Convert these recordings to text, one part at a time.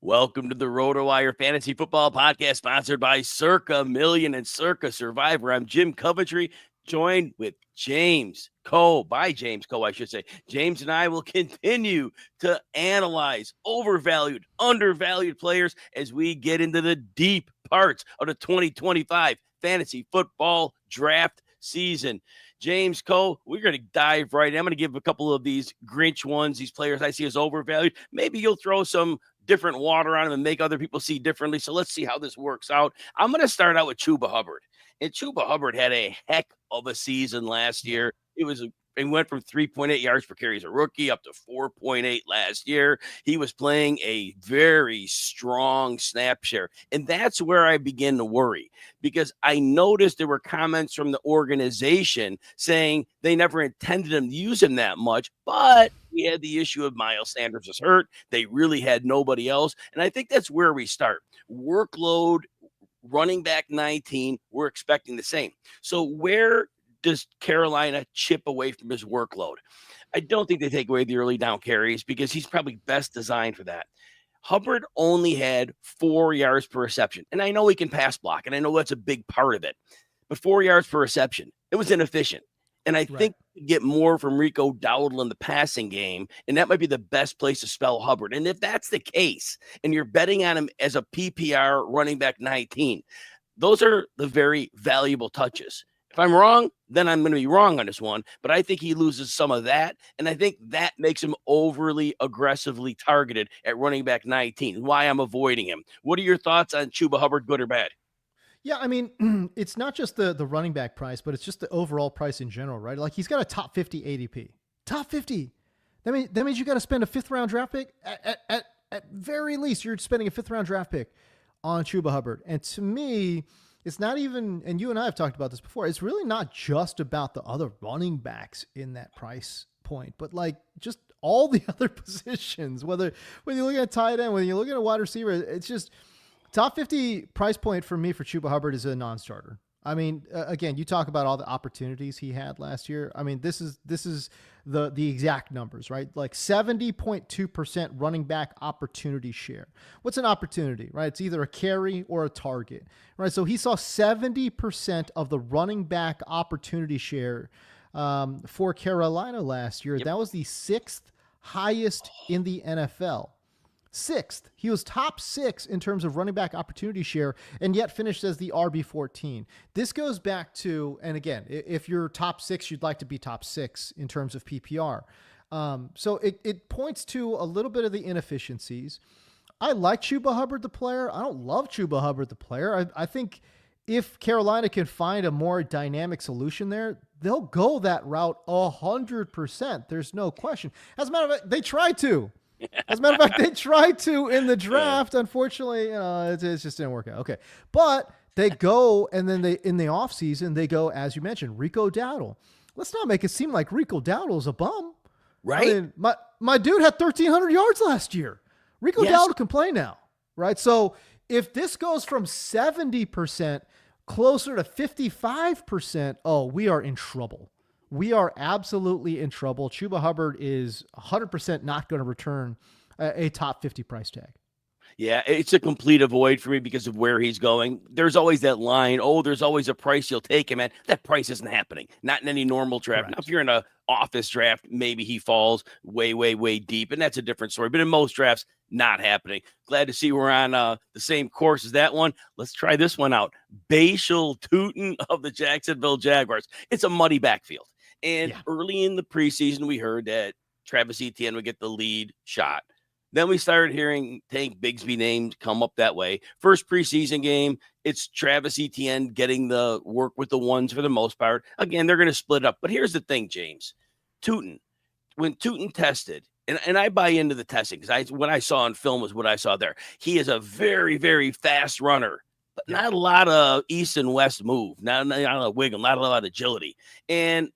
Welcome to the RotoWire Fantasy Football Podcast, sponsored by Circa Million and Circa Survivor. I'm Jim Coventry, joined with James Koh, by James Koh, I should say. James and I will continue to analyze overvalued, undervalued players as we get into the deep parts of the 2025 fantasy football draft season. James Koh, we're going to dive right in. I'm going to give a couple of these Grinch ones, these players I see as overvalued. Maybe you'll throw some different water on them and make other people see differently. So let's see how this works out. I'm going to start out with Chuba Hubbard. And Chuba Hubbard had a heck of a season last year. It went from 3.8 yards per carry as a rookie up to 4.8 last year. He was playing a very strong snap share. And that's where I begin to worry, because I noticed there were comments from the organization saying they never intended him to use him that much, but we had the issue of Miles Sanders was hurt. They really had nobody else. And I think that's where we start. Workload, running back 19, we're expecting the same. So where does Carolina chip away from his workload? I don't think they take away the early down carries because he's probably best designed for that. Hubbard only had 4 yards per reception. And I know he can pass block, and I know that's a big part of it. But 4 yards per reception, it was inefficient. And I think you get more from Rico Dowdle in the passing game, and that might be the best place to spell Hubbard. And if that's the case, and you're betting on him as a PPR running back 19, those are the very valuable touches. If I'm wrong, then I'm going to be wrong on this one, but I think he loses some of that, and I think that makes him overly aggressively targeted at running back 19, why I'm avoiding him. What are your thoughts on Chuba Hubbard, good or bad? Yeah, I mean, it's not just the running back price, but it's just the overall price in general, right? Like, he's got a top 50 ADP. Top 50. That means you got to spend a fifth-round draft pick. At very least, you're spending a fifth-round draft pick on Chuba Hubbard. And to me, it's not even, and you and I have talked about this before, it's really not just about the other running backs in that price point, but like just all the other positions, whether you're looking at tight end, whether you're looking at wide receiver, it's just top 50 price point for me for Chuba Hubbard is a non-starter. I mean, again, you talk about all the opportunities he had last year. I mean, this is the exact numbers, right? Like 70.2% running back opportunity share. What's an opportunity, right? It's either a carry or a target, right? So he saw 70% of the running back opportunity share for Carolina last year. Yep. That was the 6th highest in the NFL. 6th. He was top 6 in terms of running back opportunity share, and yet finished as the RB14. This goes back to, and again, if you're top 6, you'd like to be top 6 in terms of PPR. So it points to a little bit of the inefficiencies. I like Chuba Hubbard, the player. I don't love Chuba Hubbard, the player. I think if Carolina can find a more dynamic solution there, they'll go that route 100%. There's no question. As a matter of fact, they tried to. As a matter of fact, they tried to in the draft. Unfortunately, it just didn't work out. Okay. But they go, and then in the offseason, they go, as you mentioned, Rico Dowdle. Let's not make it seem like Rico Dowdle is a bum. Right? I mean, my dude had 1,300 yards last year. Rico Dowdle can play now, right? So if this goes from 70% closer to 55%, oh, we are in trouble. We are absolutely in trouble. Chuba Hubbard is 100% not going to return a top 50 price tag. Yeah, it's a complete avoid for me because of where he's going. There's always that line, there's always a price you'll take him at. That price isn't happening. Not in any normal draft. Now, if you're in an office draft, maybe he falls way, way, way deep, and that's a different story. But in most drafts, not happening. Glad to see we're on the same course as that one. Let's try this one out. Bhayshul Tuten of the Jacksonville Jaguars. It's a muddy backfield. And early in the preseason, we heard that Travis Etienne would get the lead shot. Then we started hearing Tank Bigsby names come up that way. First preseason game, it's Travis Etienne getting the work with the ones for the most part. Again, they're going to split up. But here's the thing, James. Tuten, when Tuten tested, and I buy into the testing because what I saw on film was what I saw there. He is a very, very fast runner, but not a lot of east and west move, not a lot of wiggle, not a lot of agility. And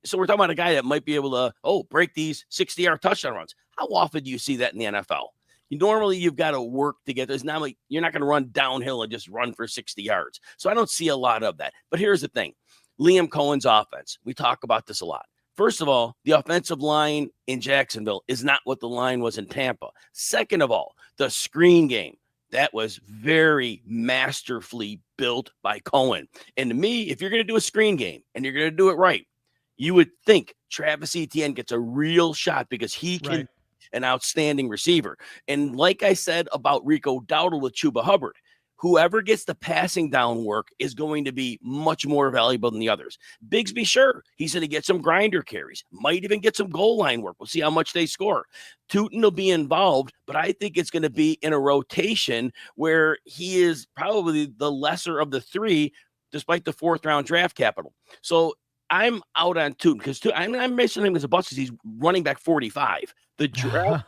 so we're talking about a guy that might be able to, break these 60-yard touchdown runs. How often do you see that in the NFL? Normally, you've got to work to get this. Now, you're not going to run downhill and just run for 60 yards. So I don't see a lot of that. But here's the thing. Liam Cohen's offense. We talk about this a lot. First of all, the offensive line in Jacksonville is not what the line was in Tampa. Second of all, The screen game, that was very masterfully built by Cohen. And to me, if you're going to do a screen game and you're going to do it right, you would think Travis Etienne gets a real shot because he can Right. an outstanding receiver. And like I said about Rico Dowdle with Chuba Hubbard, whoever gets the passing down work is going to be much more valuable than the others. Bigsby, sure, he's going to get some grinder carries, might even get some goal line work. We'll see how much they score. Tuten will be involved, but I think it's going to be in a rotation where he is probably the lesser of the three, despite the 4th round draft capital. So I'm out on Tuten because I'm mentioning him as a bust because he's running back 45. The draft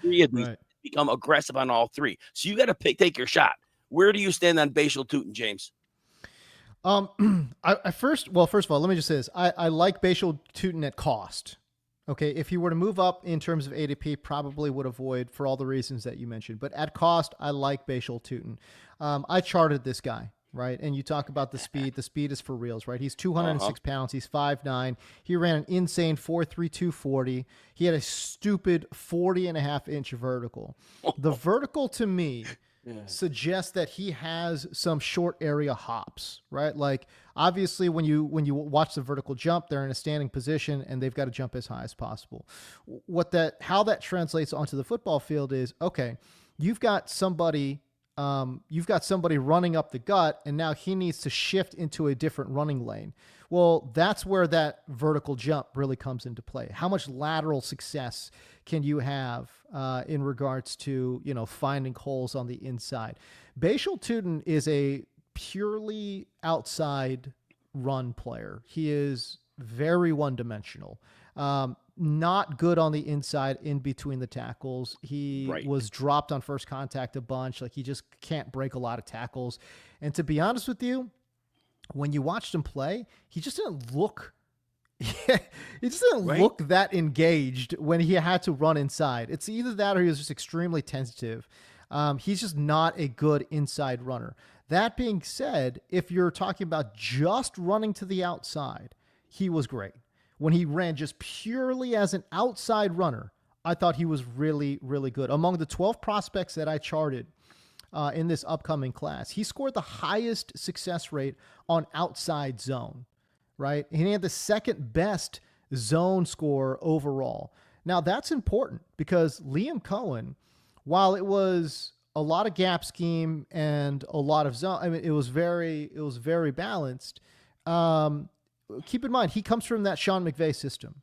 three of these become aggressive on all three. So you got to take your shot. Where do you stand on Bhayshul, Tuten, James? First of all, let me just say this. I like Bhayshul, Tuten at cost. Okay. If he were to move up in terms of ADP, probably would avoid for all the reasons that you mentioned, but at cost, I like Bhayshul, Tuten. I charted this guy, right? And you talk about the speed. The speed is for reals, right? He's 206 pounds. He's 5'9". He ran an insane 4.32 40. He had a stupid 40.5-inch vertical. The vertical to me suggests that he has some short area hops, right? Like obviously when you watch the vertical jump, they're in a standing position and they've got to jump as high as possible. How that translates onto the football field is, okay, you've got somebody running up the gut and now he needs to shift into a different running lane. Well, that's where that vertical jump really comes into play. How much lateral success can you have in regards to, finding holes on the inside? Bhayshul Tuten is a purely outside run player. He is very one-dimensional. Not good on the inside in between the tackles. He was dropped on first contact a bunch. Like he just can't break a lot of tackles. And to be honest with you, when you watched him play, he just didn't look look that engaged when he had to run inside. It's either that or he was just extremely tentative. He's just not a good inside runner. That being said, if you're talking about just running to the outside, he was great. When he ran just purely as an outside runner, I thought he was really, really good. Among the 12 prospects that I charted in this upcoming class, he scored the highest success rate on outside zone, right? And he had the second best zone score overall. Now that's important because Liam Cohen, while it was a lot of gap scheme and a lot of zone, I mean, it was very balanced. Keep in mind, he comes from that Sean McVay system,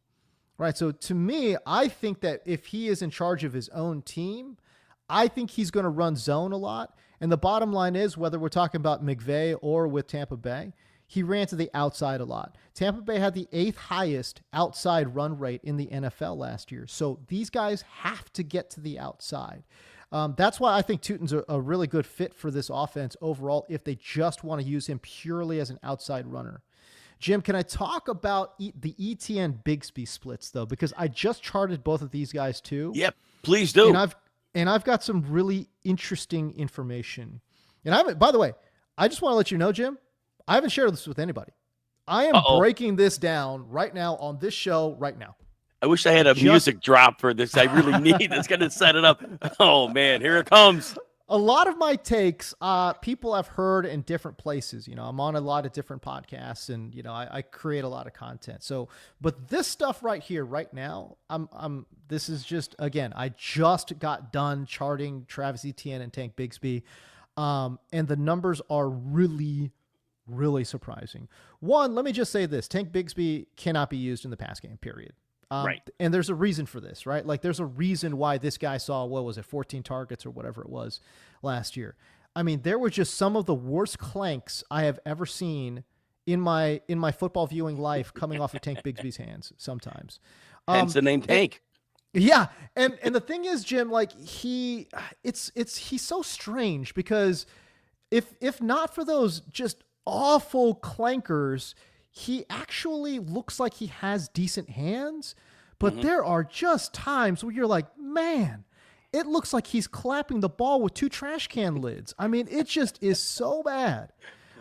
right? So to me, I think that if he is in charge of his own team, I think he's going to run zone a lot. And the bottom line is, whether we're talking about McVay or with Tampa Bay, he ran to the outside a lot. Tampa Bay had the 8th highest outside run rate in the NFL last year. So these guys have to get to the outside. That's why I think Tuten's a really good fit for this offense overall if they just want to use him purely as an outside runner. Jim, can I talk about the ETN Bigsby splits, though? Because I just charted both of these guys, too. Yep, please do. And I've got some really interesting information. And by the way, I just want to let you know, Jim, I haven't shared this with anybody. I am breaking this down right now on this show right now. I wish I had a music drop for this. I really need. It's going to set it up. Oh, man, here it comes. A lot of my takes, people have heard in different places. I'm on a lot of different podcasts, and I create a lot of content. So, but this stuff right here, right now, this is just, again, I just got done charting Travis Etienne and Tank Bigsby, and the numbers are really, really surprising. One, let me just say this: Tank Bigsby cannot be used in the pass game. Period. Right. And there's a reason for this, right? Like there's a reason why this guy saw, 14 targets or whatever it was last year. I mean, there were just some of the worst clanks I have ever seen in my football viewing life coming off of Tank Bigsby's hands sometimes. Hence the name Tank. Yeah. And the thing is, Jim, like he's so strange because if not for those just awful clankers, he actually looks like he has decent hands, but there are just times where you're like, man, it looks like he's clapping the ball with 2 trash can lids. I mean, it just is so bad.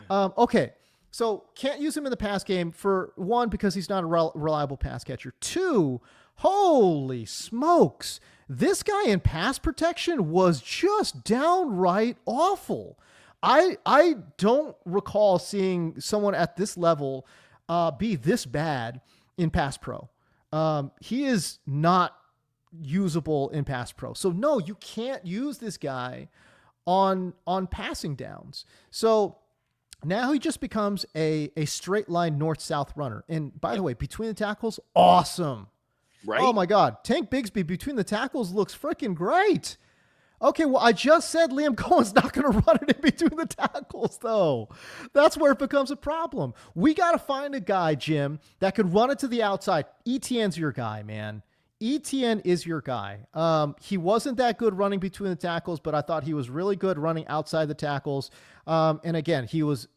Okay, So can't use him in the pass game for one, because he's not a reliable pass catcher. Two, holy smokes. This guy in pass protection was just downright awful. I don't recall seeing someone at this level be this bad in pass pro. He is not usable in pass pro. So no, you can't use this guy on passing downs. So now he just becomes a straight line north-south runner. And by the way, between the tackles, awesome. Right? Oh my God. Tank Bigsby between the tackles looks freaking great. Okay, well, I just said Liam Cohen's not going to run it in between the tackles, though. That's where it becomes a problem. We got to find a guy, Jim, that could run it to the outside. ETN's your guy, man. ETN is your guy. He wasn't that good running between the tackles, but I thought he was really good running outside the tackles. And again, he was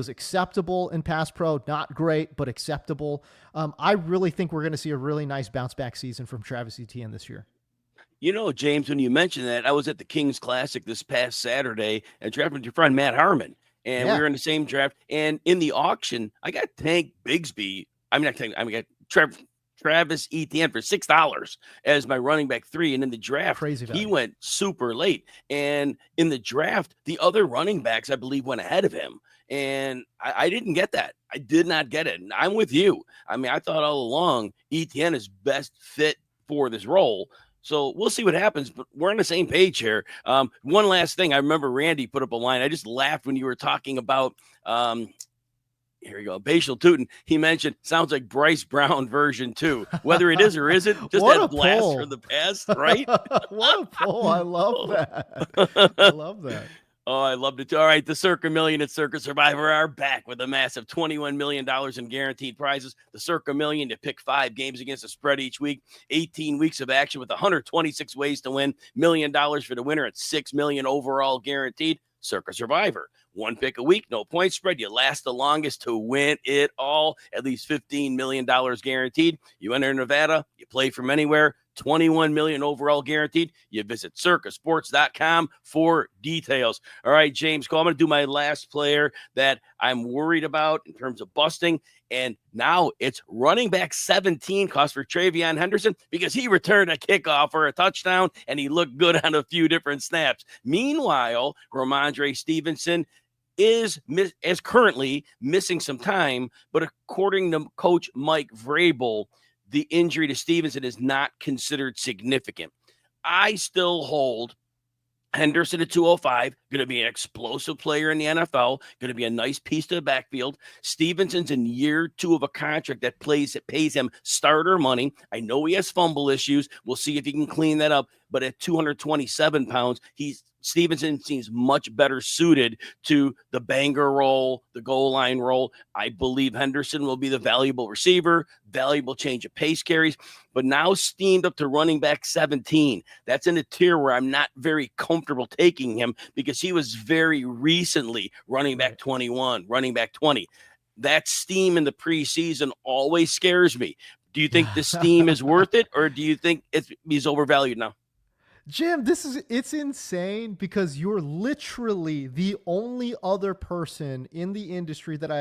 acceptable in pass pro, not great, but acceptable. I really think we're going to see a really nice bounce back season from Travis Etienne this year. You know, James, when you mentioned that, I was at the Kings Classic this past Saturday and drafted with your friend Matt Harmon, and we were in the same draft. And in the auction, I got Tank Bigsby. I got Travis Etienne for $6 as my running back 3. And in the draft, he went super late. And in the draft, the other running backs, I believe, went ahead of him. And I didn't get that. I did not get it. And I'm with you. I mean, I thought all along Etienne is best fit for this role. So we'll see what happens, but we're on the same page here. One last thing. I remember Randy put up a line. I just laughed when you were talking about, here we go, Bhayshul Tuten. He mentioned, sounds like Bryce Brown version 2. Whether it is or isn't, just that blast from the past, right? What a pull. I love that. I love that. Oh, I loved it too. All right, the Circa Million at Circa Survivor are back with a massive $21 million in guaranteed prizes. The Circa Million, to pick 5 games against the spread each week. 18 weeks of action with 126 ways to win. $1 million for the winner at $6 million overall guaranteed. Circa Survivor. 1 pick a week, no point spread. You last the longest to win it all. At least $15 million guaranteed. You enter Nevada, you play from anywhere. 21 million overall guaranteed. You visit circasports.com for details. All right, James Koh, I'm going to do my last player that I'm worried about in terms of busting. And now it's running back 17 cost for TreVeyon Henderson because he returned a kickoff or a touchdown and he looked good on a few different snaps. Meanwhile, Ramondre Stevenson is currently missing some time, but according to Coach Mike Vrabel, the injury to Stevenson is not considered significant. I still hold Henderson at 205, going to be an explosive player in the NFL, going to be a nice piece to the backfield. Stevenson's in year 2 of a contract that pays him starter money. I know he has fumble issues. We'll see if he can clean that up. But at 227 pounds, Stevenson seems much better suited to the banger role, the goal line role. I believe Henderson will be the valuable receiver, valuable change of pace carries, but now steamed up to running back 17. That's in a tier where I'm not very comfortable taking him because he was very recently running back 21, running back 20. That steam in the preseason always scares me. Do you think the steam is worth it, or do you think he's overvalued now? Jim, it's insane because you're literally the only other person in the industry that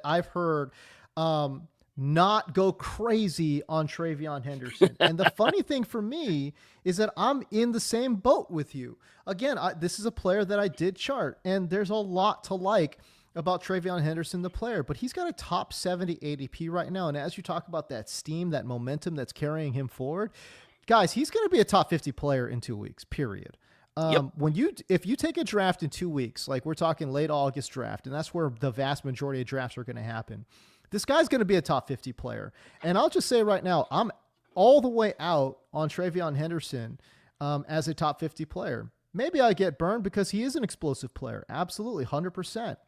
I've heard not go crazy on TreVeyon Henderson. And the funny thing for me is that I'm in the same boat with you. Again, this is a player that I did chart, and there's a lot to like about TreVeyon Henderson, the player, but he's got a top 70 ADP right now. And as you talk about that steam, that momentum that's carrying him forward, guys, he's going to be a top 50 player in 2 weeks, period. If you take a draft in 2 weeks, like we're talking late August draft, and that's where the vast majority of drafts are going to happen, this guy's going to be a top 50 player. And I'll just say right now, I'm all the way out on TreVeyon Henderson as a top 50 player. Maybe I get burned because he is an explosive player. Absolutely, 100%.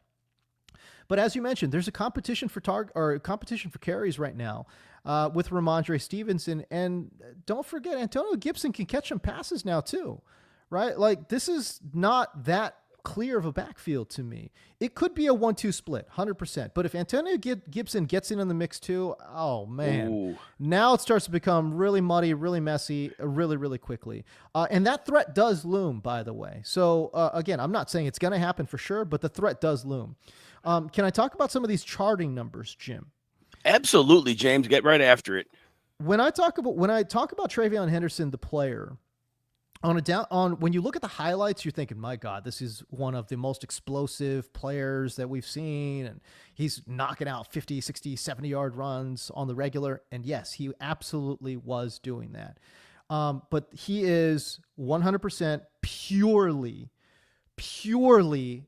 But as you mentioned, there's a competition for competition for carries right now with Ramondre Stevenson. And don't forget, Antonio Gibson can catch some passes now too, right? Like, this is not that clear of a backfield to me. It could be a 1-2 split, 100%. But if Antonio Gibson gets in the mix too, oh man, Ooh. Now it starts to become really muddy, really messy, really, really quickly. And that threat does loom, by the way. So again, I'm not saying it's going to happen for sure, but the threat does loom. Can I talk about some of these charting numbers, Jim? Absolutely, James. Get right after it. When I talk about TreVeyon Henderson, the player, when you look at the highlights, you're thinking, my God, this is one of the most explosive players that we've seen. And he's knocking out 50, 60, 70-yard runs on the regular. And yes, he absolutely was doing that. But he is 100% purely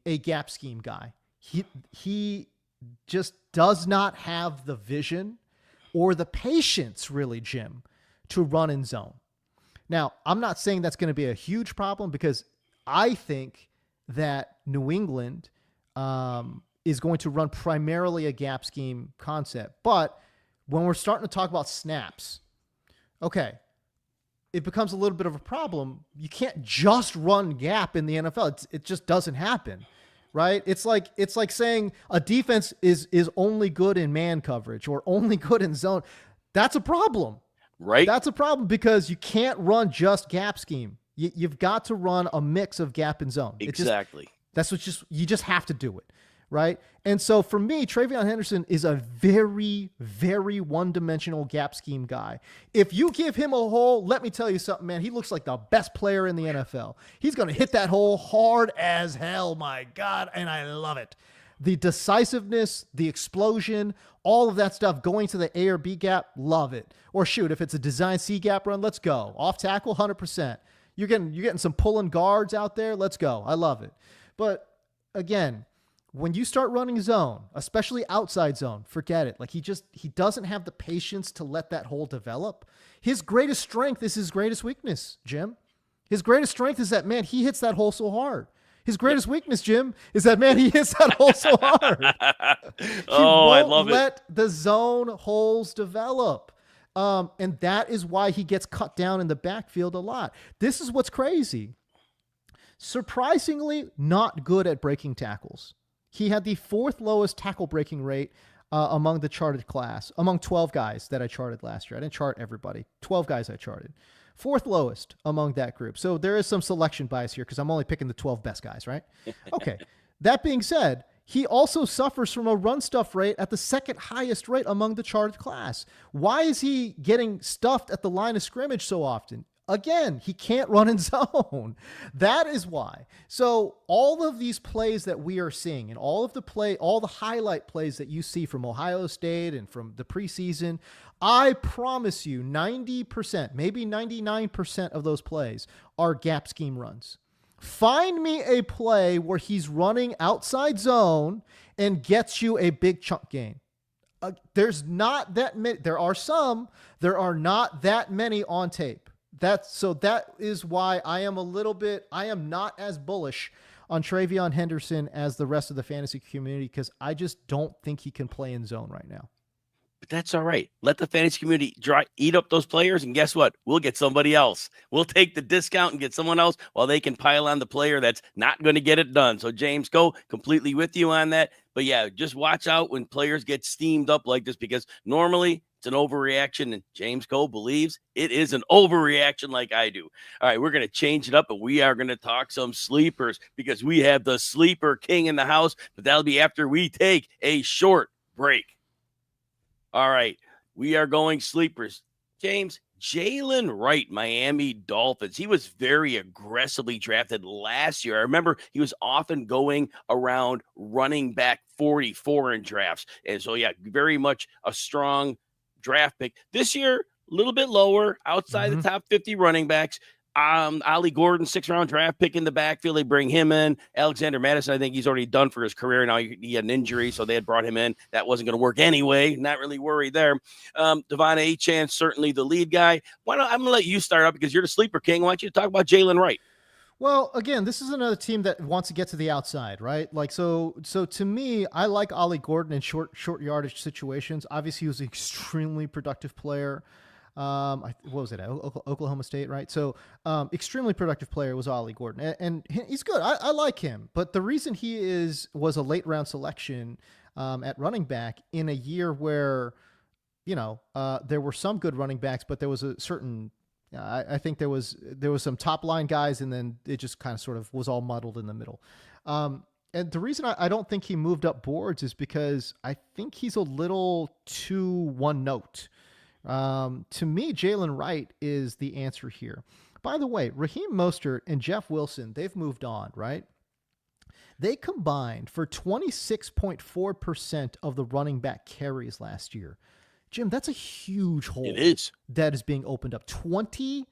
a gap scheme guy. He just does not have the vision or the patience, really, Jim, to run in zone. Now, I'm not saying that's going to be a huge problem, because I think that New England is going to run primarily a gap scheme concept. But when we're starting to talk about snaps, okay, it becomes a little bit of a problem. You can't just run gap in the NFL. It just doesn't happen, right? It's like saying a defense is only good in man coverage or only good in zone. That's a problem. Right. That's a problem, because you can't run just gap scheme. You've got to run a mix of gap and zone. Exactly. You just have to do it. Right. And so for me, TreVeyon Henderson is a very, very one-dimensional gap scheme guy. If you give him a hole, let me tell you something, man, he looks like the best player in the NFL. He's going to hit that hole hard as hell. My God. And I love it. The decisiveness, the explosion, all of that stuff going to the A or B gap, love it. Or shoot, if it's a design C gap run, let's go. Off tackle, 100%. You're getting some pulling guards out there. Let's go. I love it. But again, when you start running zone, especially outside zone, forget it. Like he doesn't have the patience to let that hole develop. His greatest strength is his greatest weakness, Jim. His greatest strength is that, man, he hits that hole so hard. His greatest weakness, Jim, is that, man, he hits that hole so hard. I love it. Let the zone holes develop. And that is why he gets cut down in the backfield a lot. This is what's crazy. Surprisingly not good at breaking tackles. He had the 4th lowest tackle breaking rate among the charted class, among 12 guys that I charted last year. I didn't chart everybody. 12 guys I charted. 4th lowest among that group. So there is some selection bias here, because I'm only picking the 12 best guys, right? Okay. That being said, he also suffers from a run stuff rate at the 2nd highest rate among the charted class. Why is he getting stuffed at the line of scrimmage so often? Again, he can't run in zone. That is why. So all of these plays that we are seeing, and all the highlight plays that you see from Ohio State and from the preseason, I promise you 90%, maybe 99% of those plays are gap scheme runs. Find me a play where he's running outside zone and gets you a big chunk gain. There's not that many. There are some. There are not that many on tape. That is why I am not as bullish on TreVeyon Henderson as the rest of the fantasy community, because I just don't think he can play in zone right now. But that's all right. Let the fantasy community eat up those players, and guess what? We'll get somebody else. We'll take the discount and get someone else while they can pile on the player that's not going to get it done. So James Koh, completely with you on that. But yeah, just watch out when players get steamed up like this, because normally it's an overreaction, and James Koh believes it is an overreaction like I do. All right, we're going to change it up, and we are going to talk some sleepers, because we have the sleeper king in the house, but that'll be after we take a short break. All right, we are going sleepers. James, Jaylen Wright, Miami Dolphins. He was very aggressively drafted last year. I remember he was often going around running back 44 in drafts. And so, yeah, very much a strong draft pick. This year, a little bit lower, outside the top 50 running backs. Ollie Gordon, 6th-round draft pick in the backfield. They bring him in. Alexander Madison, I think he's already done for his career. Now he had an injury, so they had brought him in. That wasn't going to work anyway. Not really worried there. Devon Achane, certainly the lead guy. I'm going to let you start up, because you're the sleeper king. I want you to talk about Jaylen Wright. Well, again, this is another team that wants to get to the outside, right? Like, so to me, I like Ollie Gordon in short yardage situations. Obviously, he was an extremely productive player. What was it? Oklahoma State, right? So, extremely productive player was Ollie Gordon, and he's good. I like him, but the reason he was a late round selection at running back in a year where, there were some good running backs, but there was a certain, I think there was some top line guys, and then it just kind of sort of was all muddled in the middle. And the reason I don't think he moved up boards is because I think he's a little too one note. To me, Jaylen Wright is the answer here. By the way, Raheem Mostert and Jeff Wilson, they've moved on, right? They combined for 26.4% of the running back carries last year. Jim, that's a huge hole. It is. That is being opened up. 26%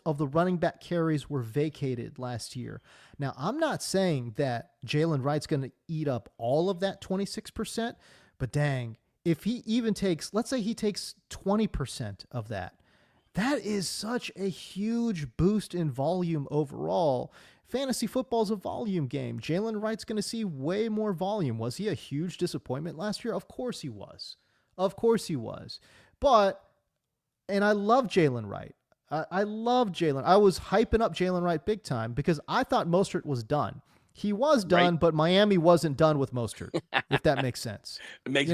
of the running back carries were vacated last year. Now, I'm not saying that Jaylen Wright's going to eat up all of that 26%, but dang, if he even takes, let's say he takes 20% of that, that is such a huge boost in volume overall. Fantasy football is a volume game. Jaylen Wright's going to see way more volume. Was he a huge disappointment last year? Of course he was. Of course he was. But, and I love Jaylen Wright. I love Jaylen. I was hyping up Jaylen Wright big time because I thought Mostert was done. He was done, right, but Miami wasn't done with Mostert, if that makes sense. It makes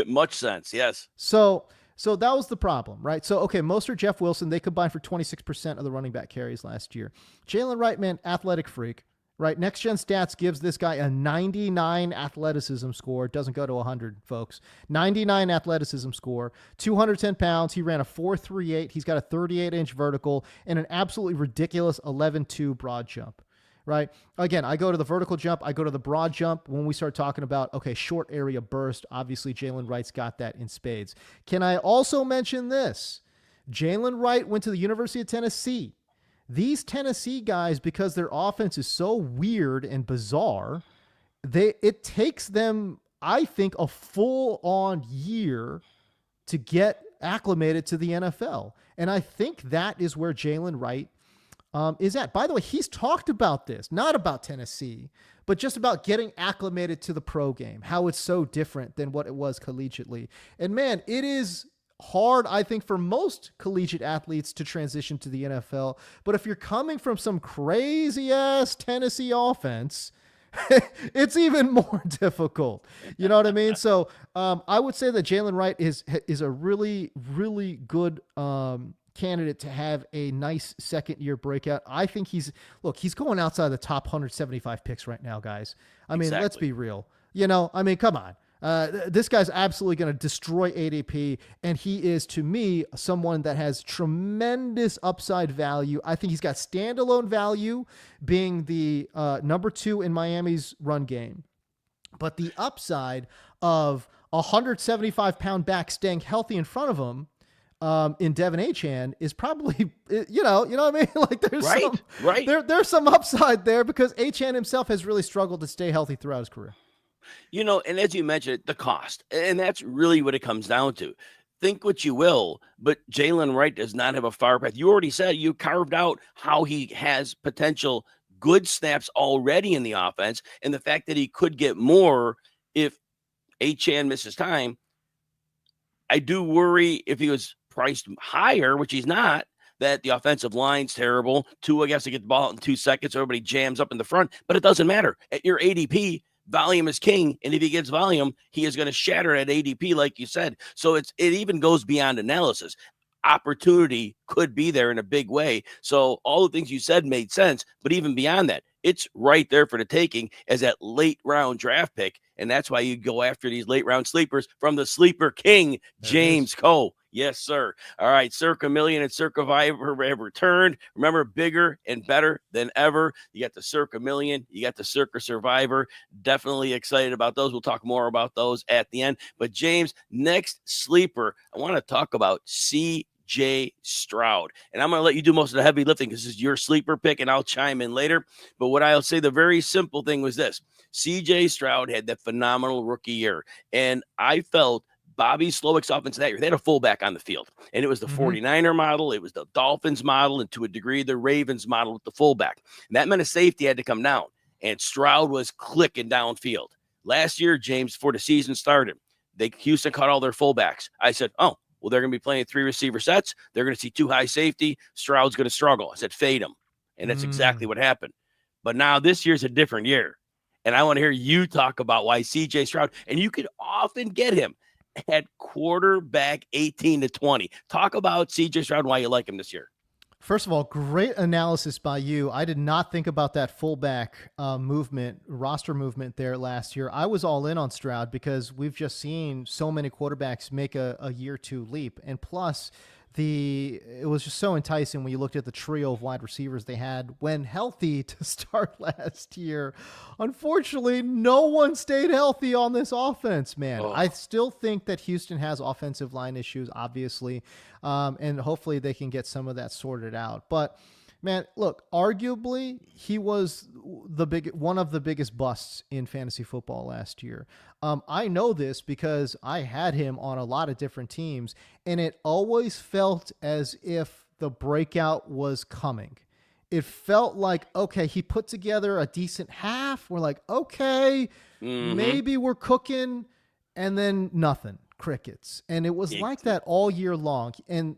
much sense, yes. So that was the problem, right? So, okay, Mostert, Jeff Wilson, they combined for 26% of the running back carries last year. Jaylen Wright, man, athletic freak, right? Next Gen Stats gives this guy a 99 athleticism score. It doesn't go to 100, folks. 99 athleticism score, 210 pounds. He ran a 4.38. He's got a 38-inch vertical and an absolutely ridiculous 11.2 broad jump. Right? Again, I go to the vertical jump. I go to the broad jump. When we start talking about, okay, short area burst, obviously Jaylen Wright's got that in spades. Can I also mention this? Jaylen Wright went to the University of Tennessee. These Tennessee guys, because their offense is so weird and bizarre, it takes them, I think, a full-on year to get acclimated to the NFL. And I think that is where Jaylen Wright is at. By the way, he's talked about this, not about Tennessee, but just about getting acclimated to the pro game, how it's so different than what it was collegiately. And man, it is hard, I think, for most collegiate athletes to transition to the NFL. But if you're coming from some crazy ass Tennessee offense, it's even more difficult. You know what I mean? So I would say that Jaylen Wright is a really, really good candidate to have a nice second year breakout. I think he's going outside the top 175 picks right now, guys. I mean, Let's be real. You know, I mean, come on. This guy's absolutely going to destroy ADP, and he is, to me, someone that has tremendous upside value. I think he's got standalone value, being the number 2 in Miami's run game. But the upside of a 175-pound back staying healthy in front of him in Devin Achane is probably, you know what I mean? Like there's there's some upside there because Achane himself has really struggled to stay healthy throughout his career. You know, and as you mentioned, the cost, and that's really what it comes down to. Think what you will, but Jaylen Wright does not have a far path. You already said you carved out how he has potential good snaps already in the offense, and the fact that he could get more if Achane misses time. I do worry if he was priced higher, which he's not, that the offensive line's terrible. Tua gets to get the ball out in 2 seconds. Everybody jams up in the front, but it doesn't matter. At your ADP, volume is king, and if he gets volume, he is going to shatter at ADP, like you said. So it even goes beyond analysis. Opportunity could be there in a big way. So all the things you said made sense, but even beyond that, it's right there for the taking as that late round draft pick. And that's why you go after these late round sleepers from the sleeper king, James Koh. Yes, sir. All right. Circa Million and Circa Survivor have returned. Remember, bigger and better than ever. You got the Circa Million. You got the Circa Survivor. Definitely excited about those. We'll talk more about those at the end. But James, next sleeper, I want to talk about CJ Stroud. And I'm going to let you do most of the heavy lifting because this is your sleeper pick, and I'll chime in later. But what I'll say, the very simple thing was this. CJ Stroud had that phenomenal rookie year. And I felt Bobby Slowick's offense that year, they had a fullback on the field. And it was the 49er model. It was the Dolphins model, and to a degree, the Ravens model with the fullback. And that meant a safety had to come down. And Stroud was clicking downfield. Last year, James, before the season started, Houston caught all their fullbacks. I said, oh, well, they're going to be playing 3 receiver sets. They're going to see 2 high safety. Stroud's going to struggle. I said, fade him. And that's exactly what happened. But now this year's a different year. And I want to hear you talk about why CJ Stroud, and you could often get him at quarterback 18 to 20. Talk about CJ Stroud and why you like him this year. First of all, great analysis by you. I did not think about that fullback roster movement there last year. I was all in on Stroud because we've just seen so many quarterbacks make a year two leap. And plus, it was just so enticing when you looked at the trio of wide receivers they had when healthy to start last year. Unfortunately, no one stayed healthy on this offense, man. Oh. I still think that Houston has offensive line issues, obviously, and hopefully they can get some of that sorted out. But man, look, arguably he was one of the biggest busts in fantasy football last year. I know this because I had him on a lot of different teams, and it always felt as if the breakout was coming. It felt like, okay, he put together a decent half. We're like, okay, maybe we're cooking, and then nothing. Crickets. And it was like that all year long. And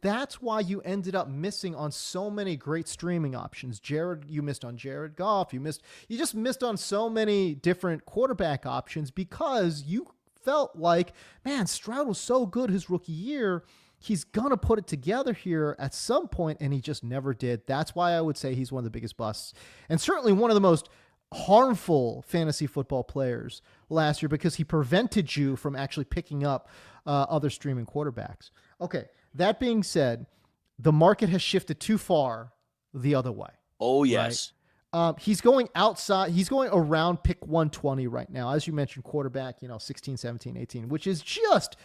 that's why you ended up missing on so many great streaming options. You missed on Jared Goff. You just missed on so many different quarterback options because you felt like, man, Stroud was so good his rookie year. He's going to put it together here at some point, and he just never did. That's why I would say he's one of the biggest busts, and certainly one of the most harmful fantasy football players last year because he prevented you from actually picking up other streaming quarterbacks. Okay, that being said, the market has shifted too far the other way. Oh, yes. Right? He's going outside. He's going around pick 120 right now. As you mentioned, quarterback, 16, 17, 18, which is just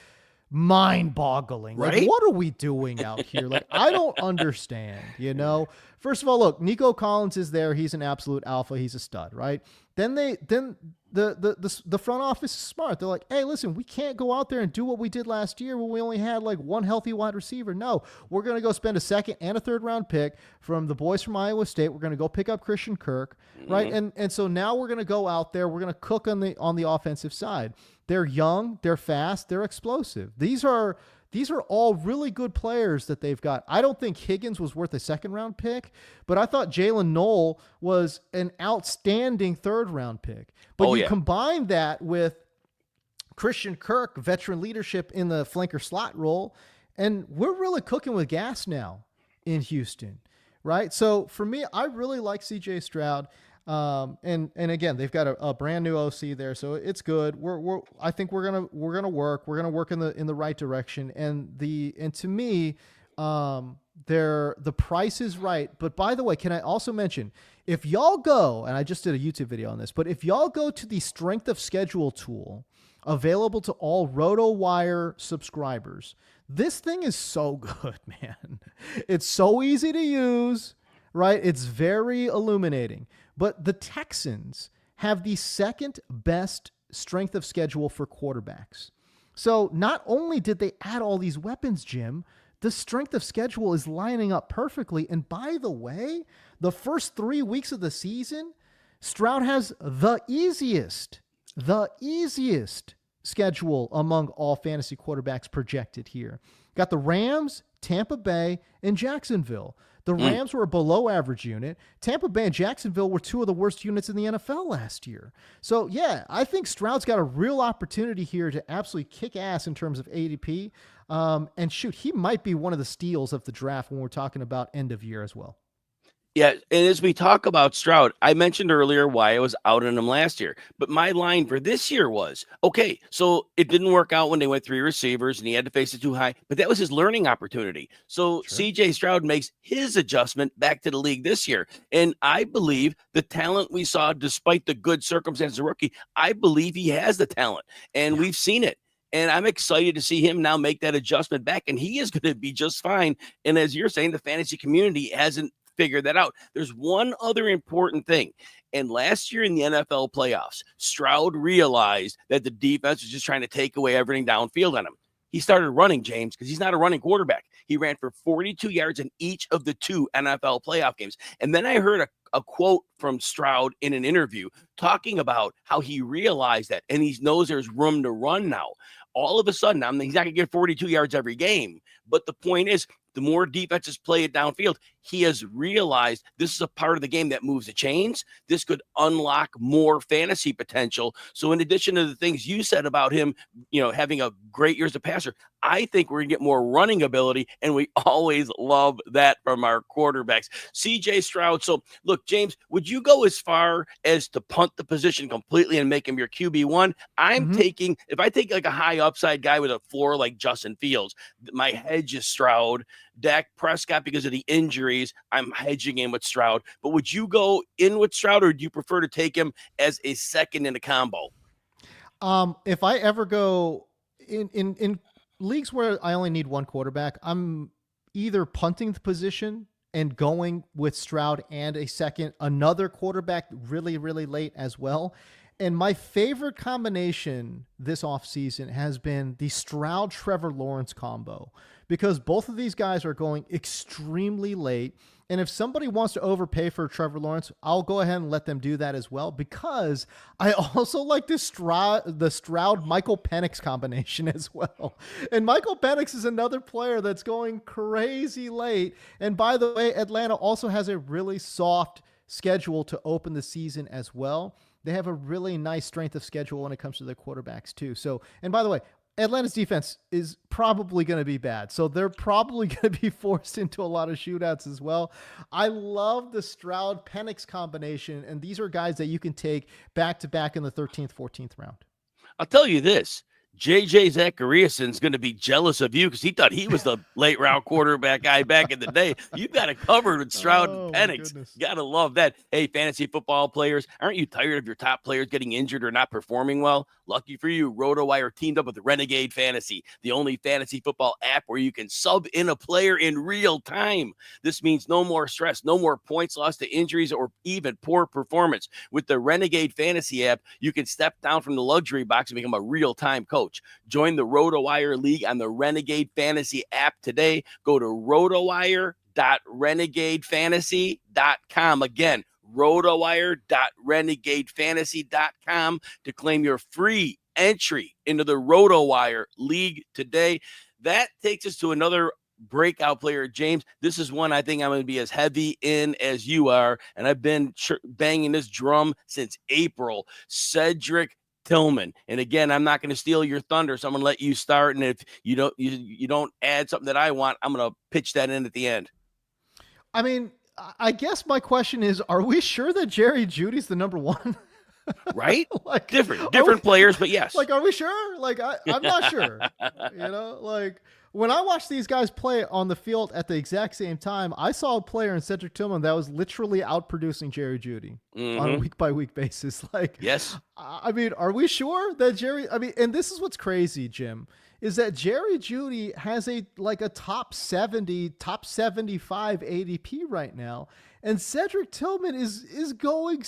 mind-boggling. Right? Like, what are we doing out here? Like, I don't understand, First of all, look, Nico Collins is there. He's an absolute alpha. He's a stud, right? Then the front office is smart. They're like, hey, listen, we can't go out there and do what we did last year when we only had like one healthy wide receiver. No, we're going to go spend a second and a third round pick from the boys from Iowa State. We're going to go pick up Christian Kirk, right? And so now we're going to go out there. We're going to cook on the offensive side. They're young, they're fast, they're explosive. These are all really good players that they've got. I don't think Higgins was worth a second-round pick, but I thought Jalen Noel was an outstanding third-round pick. But combine that with Christian Kirk, veteran leadership in the flanker slot role, and we're really cooking with gas now in Houston, right? So for me, I really like C.J. Stroud. And again, they've got a brand new OC there, so it's good. I think we're gonna work in the right direction. And to me, the price is right. But by the way, can I also mention, if y'all go, and I just did a YouTube video on this, but if y'all go to the strength of schedule tool available to all RotoWire subscribers, this thing is so good, man. It's so easy to use, right? It's very illuminating. But the Texans have the second best strength of schedule for quarterbacks. So not only did they add all these weapons, Jim, the strength of schedule is lining up perfectly. And by the way, the first 3 weeks of the season, Stroud has the easiest schedule among all fantasy quarterbacks projected here. Got the Rams, Tampa Bay, and Jacksonville. The Rams were a below average unit. Tampa Bay and Jacksonville were two of the worst units in the NFL last year. So, yeah, I think Stroud's got a real opportunity here to absolutely kick ass in terms of ADP. And shoot, he might be one of the steals of the draft when we're talking about end of year as well. Yeah, and as we talk about Stroud, I mentioned earlier why I was out on him last year. But my line for this year was, okay, so it didn't work out when they went 3 receivers and he had to face it too high, but that was his learning opportunity. So sure. CJ Stroud makes his adjustment back to the league this year. And I believe the talent we saw, despite the good circumstances of rookie, I believe he has the talent, and we've seen it. And I'm excited to see him now make that adjustment back, and he is going to be just fine. And as you're saying, the fantasy community hasn't figure that out. There's one other important thing. And last year in the NFL playoffs, Stroud realized that the defense was just trying to take away everything downfield on him. He started running, James, because he's not a running quarterback. He ran for 42 yards in each of the 2 NFL playoff games. And then I heard a quote from Stroud in an interview talking about how he realized that, and he knows there's room to run now. All of a sudden, he's not going to get 42 yards every game. But the point is, the more defenses play it downfield, he has realized this is a part of the game that moves the chains. This could unlock more fantasy potential. So in addition to the things you said about him, having a great year as a passer, I think we're going to get more running ability, and we always love that from our quarterbacks. CJ Stroud. So look, James, would you go as far as to punt the position completely and make him your QB1? I'm taking, if I take like a high upside guy with a floor like Justin Fields, my hedge is Stroud. Dak Prescott, because of the injuries, I'm hedging in with Stroud. But would you go in with Stroud, or do you prefer to take him as a second in a combo? If I ever go in leagues where I only need one quarterback, I'm either punting the position and going with Stroud and another quarterback really, really late as well. And my favorite combination this offseason has been the Stroud-Trevor Lawrence combo, because both of these guys are going extremely late. And if somebody wants to overpay for Trevor Lawrence, I'll go ahead and let them do that as well, because I also like the Stroud-Michael Penix combination as well. And Michael Penix is another player that's going crazy late. And by the way, Atlanta also has a really soft schedule to open the season as well. They have a really nice strength of schedule when it comes to their quarterbacks too. So, and by the way, Atlanta's defense is probably going to be bad. So they're probably going to be forced into a lot of shootouts as well. I love the Stroud-Penix combination, and these are guys that you can take back-to-back in the 13th, 14th round. I'll tell you this. JJ Zachariason's going to be jealous of you because he thought he was the late round quarterback guy back in the day. You got it covered with Stroud and Penix. You got to love that. Hey, fantasy football players, aren't you tired of your top players getting injured or not performing well? Lucky for you, RotoWire teamed up with Renegade Fantasy, the only fantasy football app where you can sub in a player in real time. This means no more stress, no more points lost to injuries or even poor performance. With the Renegade Fantasy app, you can step down from the luxury box and become a real-time coach. Join the RotoWire League on the Renegade Fantasy app today. Go to rotowire.renegadefantasy.com. Again, rotowire.renegadefantasy.com to claim your free entry into the RotoWire League today. That takes us to another breakout player, James. This is one I think I'm going to be as heavy in as you are, and I've been banging this drum since April. Cedric Tillman. And again, I'm not going to steal your thunder, so I'm going to let you start. And if you don't add something that I want, I'm going to pitch that in at the end. I mean, I guess my question is, are we sure that Jerry Jeudy's the number one? Right? Like, different players, but yes. Like, are we sure? Like, I'm not sure. Like when I watched these guys play on the field at the exact same time, I saw a player in Cedric Tillman that was literally outproducing Jerry Jeudy on a week-by-week basis. Like, yes. I mean, are we sure that and this is what's crazy, Jim, is that Jerry Jeudy has a top 70, top 75 ADP right now. And Cedric Tillman is going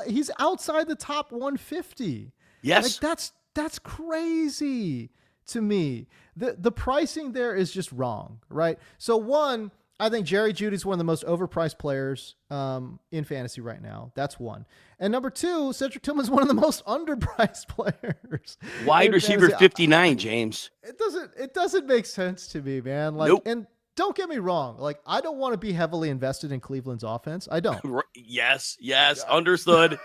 he's outside the top 150. Yes. Like, that's crazy to me. The pricing there is just wrong, right? So one, I think Jerry Jeudy is one of the most overpriced players in fantasy right now. That's one. And number two, Cedric Tillman is one of the most underpriced players. Wide receiver 59, James. It doesn't make sense to me, man. Like, nope. And don't get me wrong. Like, I don't want to be heavily invested in Cleveland's offense. I don't. Yes. Understood.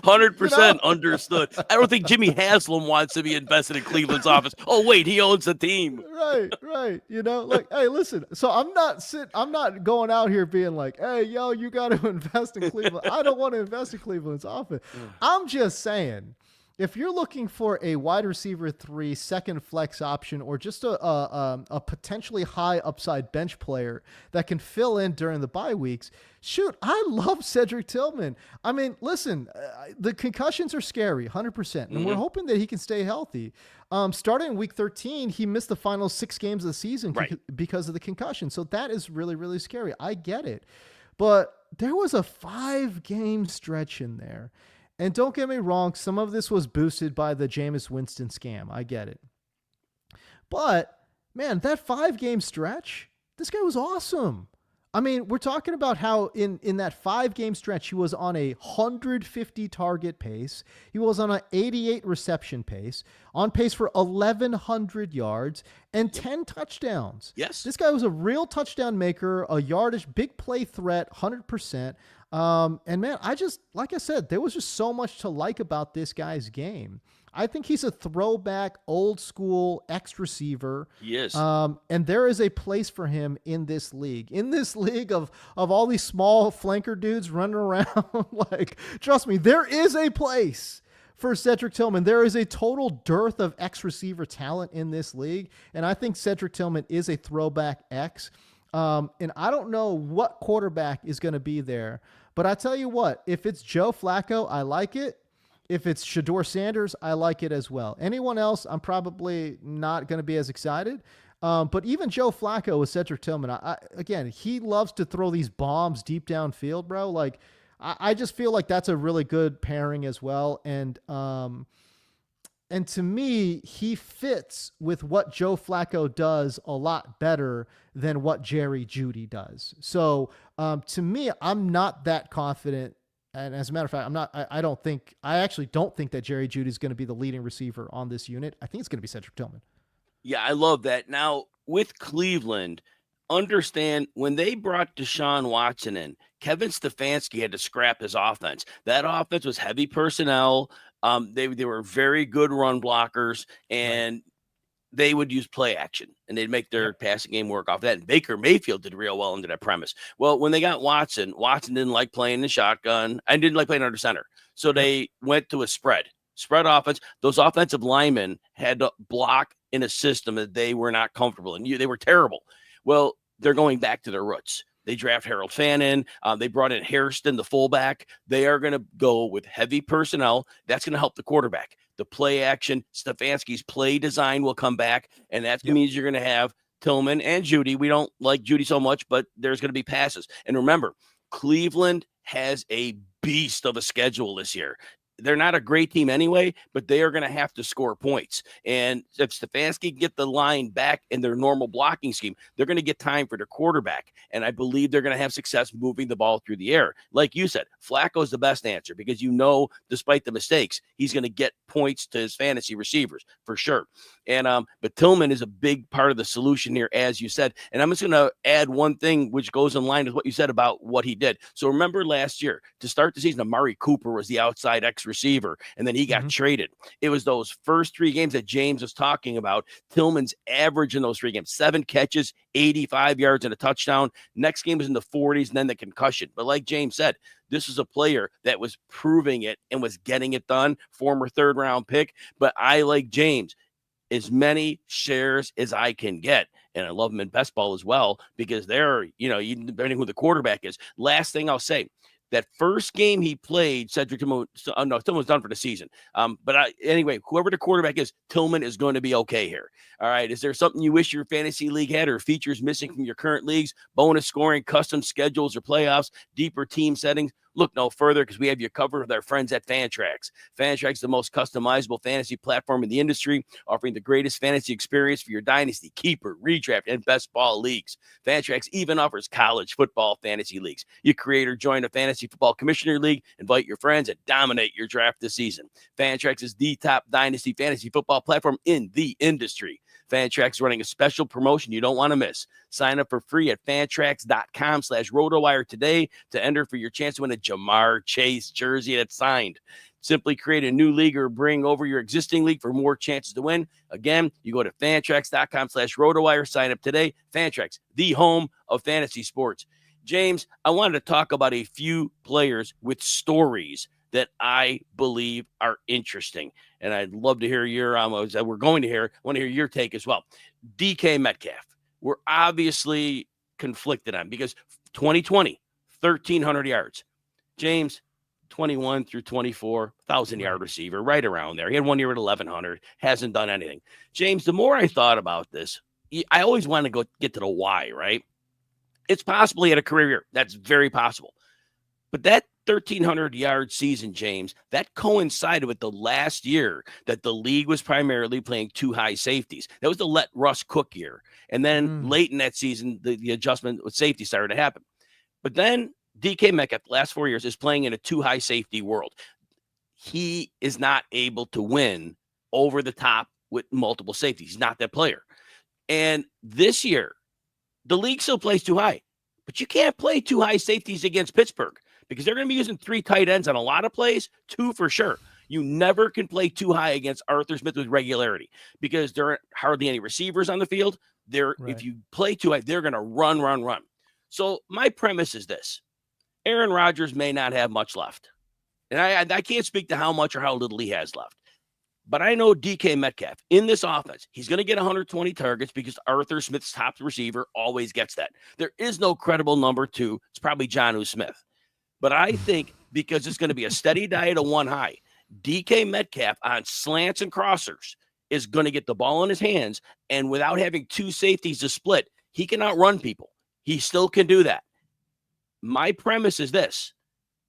100% understood. I don't think Jimmy Haslam wants to be invested in Cleveland's offense. Oh, wait, he owns the team. Right. Like, hey, listen. So I'm not going out here being like, hey, yo, you got to invest in Cleveland. I don't want to invest in Cleveland's offense. I'm just saying, if you're looking for a wide receiver 3 second flex option, or just a potentially high upside bench player that can fill in during the bye weeks, shoot, I love Cedric Tillman. I mean, listen, the concussions are scary, 100%, and we're hoping that he can stay healthy. Starting in week 13, he missed the final 6 games of the season because of the concussion. So that is really, really scary. I get it. But there was a 5-game stretch in there. And don't get me wrong, some of this was boosted by the Jameis Winston scam. I get it. But, man, that 5-game stretch, this guy was awesome. I mean, we're talking about how in that 5-game stretch, he was on a 150 target pace. He was on an 88 reception pace, on pace for 1,100 yards and 10 touchdowns. Yes. This guy was a real touchdown maker, a yardage, big play threat, 100%. And man, like I said, there was just so much to like about this guy's game. I think he's a throwback, old school X receiver. Yes. And there is a place for him in this league. In this league of all these small flanker dudes running around, like, trust me, there is a place for Cedric Tillman. There is a total dearth of X receiver talent in this league. And I think Cedric Tillman is a throwback X. And I don't know what quarterback is going to be there. But I tell you what, if it's Joe Flacco, I like it. If it's Shedeur Sanders, I like it as well. Anyone else, I'm probably not going to be as excited. But even Joe Flacco with Cedric Tillman, again, he loves to throw these bombs deep downfield, bro. Like, I just feel like that's a really good pairing as well. And to me, he fits with what Joe Flacco does a lot better than what Jerry Jeudy does. So to me, I'm not that confident. And as a matter of fact, I actually don't think that Jerry Jeudy is going to be the leading receiver on this unit. I think it's going to be Cedric Tillman. Yeah, I love that. Now, with Cleveland, understand when they brought Deshaun Watson in, Kevin Stefanski had to scrap his offense. That offense was heavy personnel. They were very good run blockers, and they would use play action, and they'd make their passing game work off that. And Baker Mayfield did real well under that premise. Well, when they got Watson didn't like playing the shotgun and didn't like playing under center. So they went to a spread offense. Those offensive linemen had to block in a system that they were not comfortable in. They were terrible. Well, they're going back to their roots. They draft Harold Fannin. They brought in Hairston, the fullback. They are going to go with heavy personnel. That's going to help the quarterback. The play action, Stefanski's play design will come back, and that means you're going to have Tillman and Jeudy. We don't like Jeudy so much, but there's going to be passes. And remember, Cleveland has a beast of a schedule this year. They're not a great team anyway, but they are going to have to score points. And if Stefanski can get the line back in their normal blocking scheme, they're going to get time for their quarterback. And I believe they're going to have success moving the ball through the air. Like you said, Flacco's the best answer because despite the mistakes, he's going to get points to his fantasy receivers for sure. And but Tillman is a big part of the solution here, as you said. And I'm just going to add one thing which goes in line with what you said about what he did. So remember last year, to start the season, Amari Cooper was the outside X receiver, and then he got traded. It was those first 3 games that James was talking about. Tillman's average in those 3 games, 7 catches, 85 yards and a touchdown. Next game was in the 40s, and then the concussion. But like James said, this is a player that was proving it and was getting it done, former 3rd-round pick. But I, like James, as many shares as I can get. And I love him in best ball as well because they're, depending who the quarterback is. Last thing I'll say, that first game he played, Cedric Tillman, Tillman's done for the season. Anyway, whoever the quarterback is, Tillman is going to be okay here. All right. Is there something you wish your fantasy league had or features missing from your current leagues? Bonus scoring, custom schedules or playoffs, deeper team settings? Look no further because we have you covered with our friends at Fantrax. Fantrax is the most customizable fantasy platform in the industry, offering the greatest fantasy experience for your dynasty, keeper, redraft, and best ball leagues. Fantrax even offers college football fantasy leagues. You create or join a fantasy football commissioner league, invite your friends, and dominate your draft this season. Fantrax is the top dynasty fantasy football platform in the industry. Fantrax is running a special promotion you don't want to miss. Sign up for free at fantrax.com/RotoWire today to enter for your chance to win a Jamar Chase jersey that's signed. Simply create a new league or bring over your existing league for more chances to win. Again, you go to fantrax.com/RotoWire. Sign up today. Fantrax, the home of fantasy sports. James, I wanted to talk about a few players with stories that I believe are interesting. And I'd love to hear your, I want to hear your take as well. DK Metcalf, we're obviously conflicted on because 2020, 1,300 yards. James, 21 through 24, 1,000-yard receiver, right around there. He had 1 year at 1,100, hasn't done anything. James, the more I thought about this, I always want to get to the why, right? It's possible he had a career year. That's very possible. But that 1,300-yard season, James, that coincided with the last year that the league was primarily playing two high safeties. That was the let Russ cook year. And then late in that season, the adjustment with safety started to happen. But then DK Metcalf, the last 4 years, is playing in a two high safety world. He is not able to win over the top with multiple safeties. He's not that player. And this year, the league still plays too high, but you can't play two high safeties against Pittsburgh because they're going to be using three tight ends on a lot of plays, two for sure. You never can play too high against Arthur Smith with regularity because there aren't hardly any receivers on the field. If you play too high, they're going to run. So my premise is this. Aaron Rodgers may not have much left. And I can't speak to how much or how little he has left. But I know DK Metcalf in this offense, he's going to get 120 targets because Arthur Smith's top receiver always gets that. There is no credible number two. It's probably Jonnu Smith. But I think because it's going to be a steady diet of one high, DK Metcalf on slants and crossers is going to get the ball in his hands. And without having two safeties to split, he can outrun people. He still can do that. My premise is this.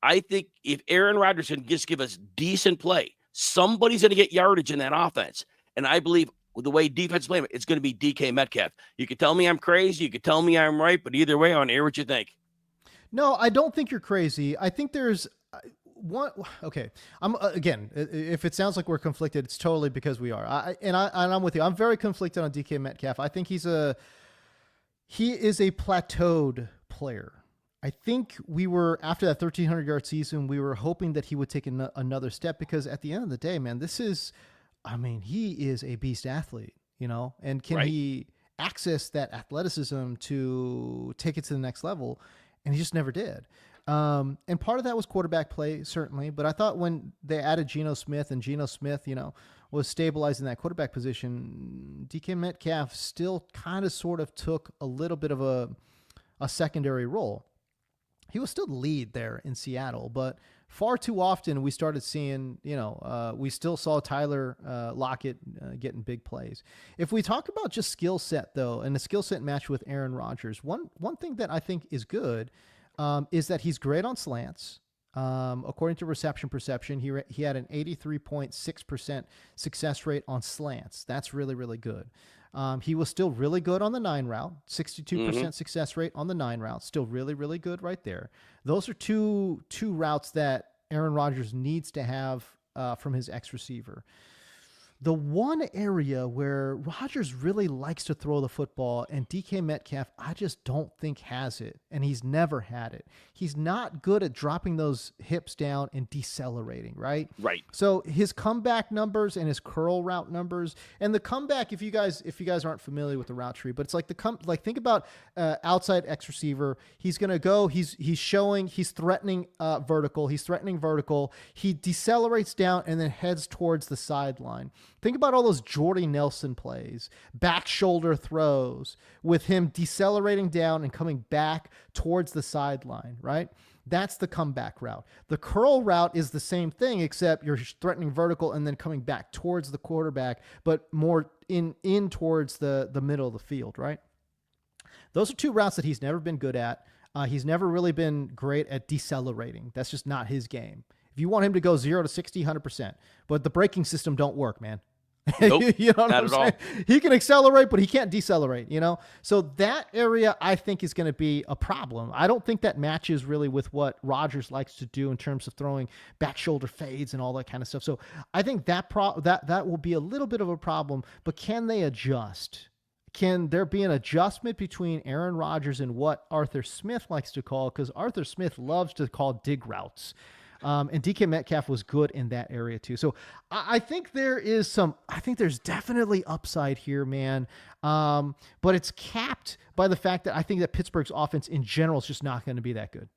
I think if Aaron Rodgers can just give us decent play, somebody's going to get yardage in that offense. And I believe with the way defense is playing, it's going to be DK Metcalf. You could tell me I'm crazy. You could tell me I'm right. But either way, I want to hear what you think. No, I don't think you're crazy. I think there's one. Okay. Again, if it sounds like we're conflicted, it's totally because we are. I'm with you. I'm very conflicted on DK Metcalf. I think he is a plateaued player. I think we were, after that 1,300-yard season, we were hoping that he would take another step because at the end of the day, man, he is a beast athlete, and can he access that athleticism to take it to the next level? And he just never did. And part of that was quarterback play, certainly, but I thought when they added Geno Smith and Geno Smith, was stabilizing that quarterback position, DK Metcalf still kind of sort of took a little bit of a secondary role. He was still the lead there in Seattle, but far too often we started seeing, we still saw Tyler Lockett getting big plays. If we talk about just skill set, though, and the skill set match with Aaron Rodgers, one thing that I think is good is that he's great on slants. According to Reception Perception, he had an 83.6% success rate on slants. That's really, really good. He was still really good on the 9 route, 62% success rate on the 9 route. Still really, really good right there. Those are two routes that Aaron Rodgers needs to have from his X receiver. The one area where Rodgers really likes to throw the football and DK Metcalf, I just don't think has it, and he's never had it. He's not good at dropping those hips down and decelerating, right? Right. So his comeback numbers and his curl route numbers, and the comeback, if you guys aren't familiar with the route tree, but it's like think about outside X receiver. He's going to go, he's threatening vertical. He's threatening vertical. He decelerates down and then heads towards the sideline. Think about all those Jordy Nelson plays, back shoulder throws with him decelerating down and coming back towards the sideline, right? That's the comeback route. The curl route is the same thing, except you're threatening vertical and then coming back towards the quarterback, but more in towards the middle of the field, right? Those are two routes that he's never been good at. He's never really been great at decelerating. That's just not his game. If you want him to go 0 to 60, 100%. But the braking system don't work, man. Nope, you know what not I'm at saying? all. He can accelerate, but he can't decelerate, So that area, I think, is going to be a problem. I don't think that matches really with what Rodgers likes to do in terms of throwing back shoulder fades and all that kind of stuff. So I think that will be a little bit of a problem, but can they adjust? Can there be an adjustment between Aaron Rodgers and what Arthur Smith likes to call? Because Arthur Smith loves to call dig routes. And DK Metcalf was good in that area too. So I think there's definitely upside here, man. But it's capped by the fact that I think that Pittsburgh's offense in general is just not going to be that good.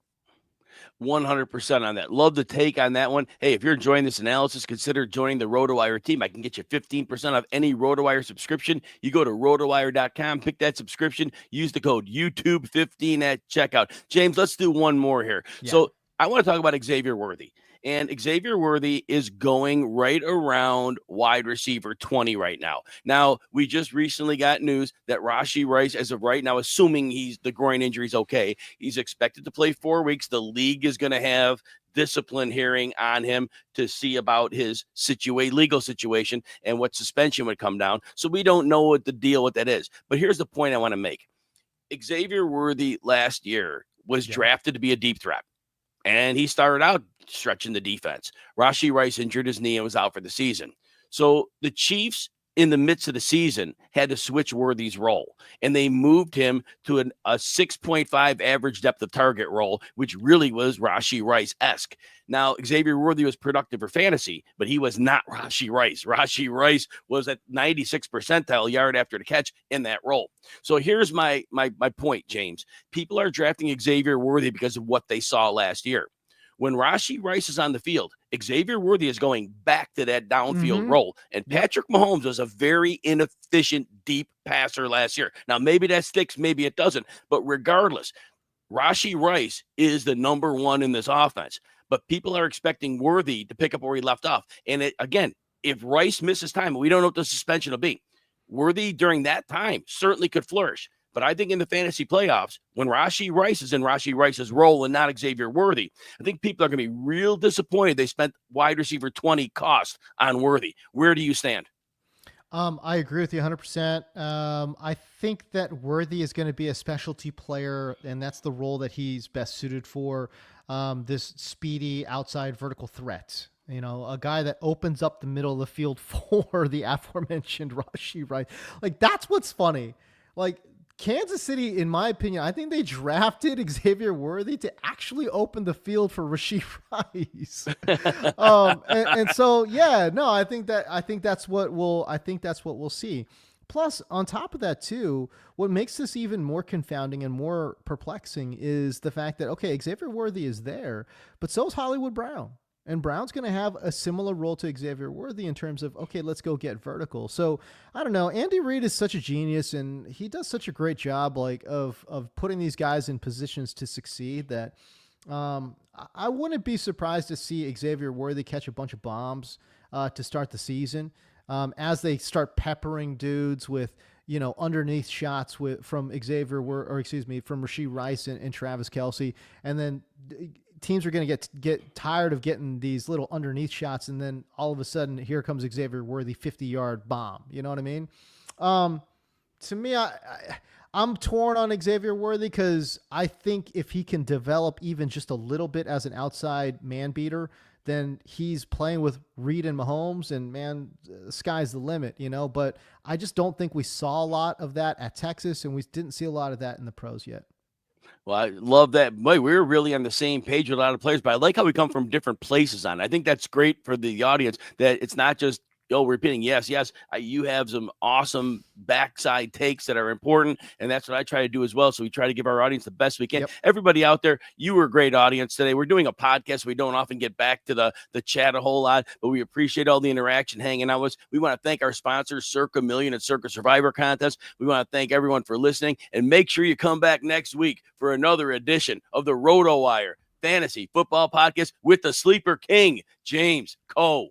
100% on that. Love the take on that one. Hey, if you're enjoying this analysis, consider joining the RotoWire team. I can get you 15% off any RotoWire subscription. You go to rotowire.com, pick that subscription, use the code YouTube15 at checkout. James, let's do one more here. Yeah. So I want to talk about Xavier Worthy. And Xavier Worthy is going right around wide receiver 20 right now. Now, we just recently got news that Rashee Rice, as of right now, assuming the groin injury is okay, he's expected to play 4 weeks. The league is going to have discipline hearing on him to see about his legal situation and what suspension would come down. So we don't know what that is. But here's the point I want to make. Xavier Worthy last year was drafted to be a deep threat, and he started out stretching the defense. Rashee Rice injured his knee and was out for the season. So the Chiefs, in the midst of the season, had to switch Worthy's role, and they moved him to a 6.5 average depth of target role, which really was Rashee Rice-esque. Now, Xavier Worthy was productive for fantasy, but he was not Rashee Rice. Rashee Rice was at 96th percentile yard after the catch in that role. So here's my point, James. People are drafting Xavier Worthy because of what they saw last year. When Rashee Rice is on the field, Xavier Worthy is going back to that downfield role. And Patrick Mahomes was a very inefficient deep passer last year. Now, maybe that sticks, maybe it doesn't. But regardless, Rashee Rice is the number one in this offense. But people are expecting Worthy to pick up where he left off. And again, if Rice misses time, we don't know what the suspension will be. Worthy during that time certainly could flourish. But I think in the fantasy playoffs, when Rashee Rice is in Rashee Rice's role and not Xavier Worthy, I think people are going to be real disappointed they spent wide receiver 20 cost on Worthy. Where do you stand? I agree with you 100%. I think that Worthy is going to be a specialty player, and that's the role that he's best suited for, this speedy outside vertical threat. You know, a guy that opens up the middle of the field for the aforementioned Rashee Rice. Like, that's what's funny. Like, Kansas City, in my opinion, I think they drafted Xavier Worthy to actually open the field for Rashee Rice. And so, yeah, no, I think that's what we'll see. Plus, on top of that too, what makes this even more confounding and more perplexing is the fact that, okay, Xavier Worthy is there, but so is Hollywood Brown. And Brown's going to have a similar role to Xavier Worthy in terms of, okay, let's go get vertical. So I don't know. Andy Reid is such a genius, and he does such a great job, like of putting these guys in positions to succeed, that I wouldn't be surprised to see Xavier Worthy catch a bunch of bombs to start the season as they start peppering dudes with, you know, underneath shots from Rashee Rice and Travis Kelce, and then teams are going to get tired of getting these little underneath shots, and then all of a sudden, here comes Xavier Worthy, 50-yard bomb. You know what I mean? To me, I'm torn on Xavier Worthy because I think if he can develop even just a little bit as an outside man beater, then he's playing with Reed and Mahomes, and man, the sky's the limit, you know. But I just don't think we saw a lot of that at Texas, and we didn't see a lot of that in the pros yet. Well, I love that. Boy, we're really on the same page with a lot of players, but I like how we come from different places on it. I think that's great for the audience, that it's not just, repeating, yes. You have some awesome backside takes that are important, and that's what I try to do as well. So we try to give our audience the best we can. Yep. Everybody out there, you were a great audience today. We're doing a podcast. We don't often get back to the chat a whole lot, but we appreciate all the interaction hanging out with us. We want to thank our sponsors, Circa Million and Circa Survivor Contest. We want to thank everyone for listening, and make sure you come back next week for another edition of the RotoWire Fantasy Football Podcast with the Sleeper King, James Koh.